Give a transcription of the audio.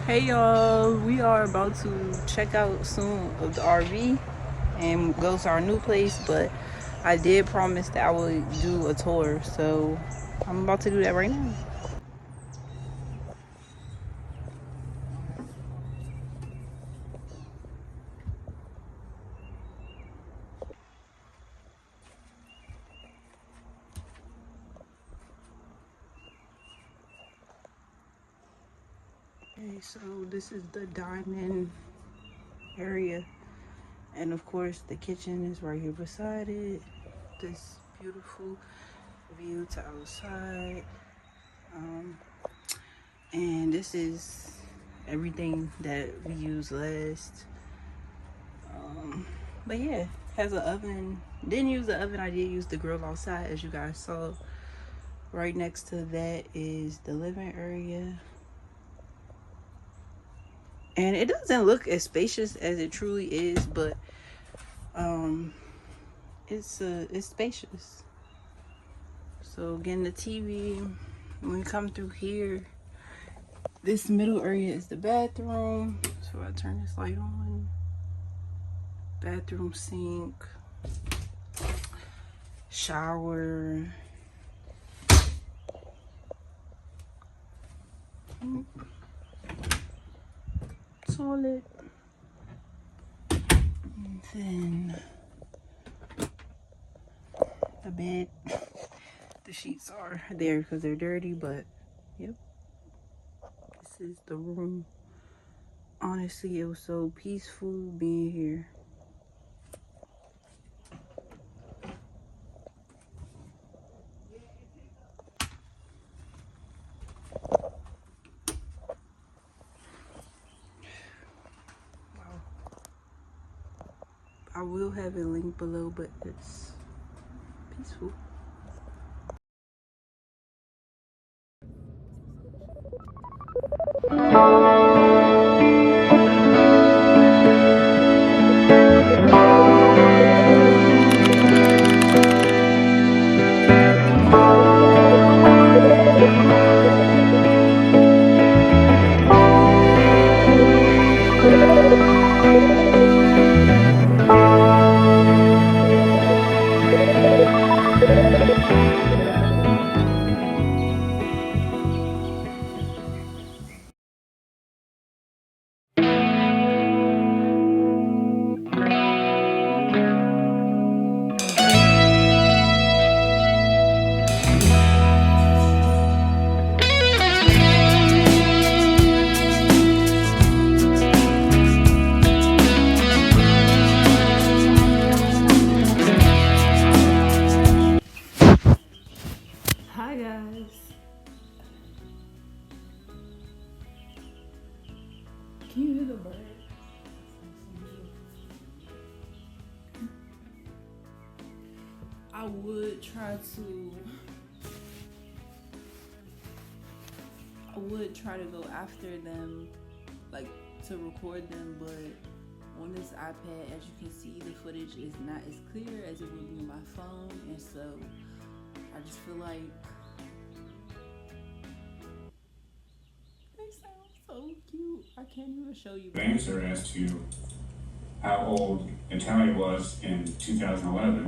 Hey y'all, we are about to check out soon of the RV and go to our new place, but I did promise that I would do a tour, so I'm about to do that right now. Okay, so this is the dining area, and of course the kitchen is right here beside it. This beautiful view to outside. And this is everything that we used last. But yeah, has an oven. Didn't use the oven. I did use the grill outside, as you guys saw. Right next to that is the living area. And it doesn't look as spacious as it truly is, but it's spacious. So again, the TV, when we come through here, this middle area is the bathroom. So I turn this light on. Bathroom sink, shower, toilet, and then the bed. The sheets are there because they're dirty, but yep, this is the room. Honestly, it was so peaceful being here. Wow. I will have a link below, but it's peaceful. Hi guys. Can you hear the bird? I would try to go after them, like to record them, but on this iPad, as you can see, the footage is not as clear as it would be on my phone, and so I just feel like they sound so cute. I can't even show you. Answer as to how old Natalia was in 2011.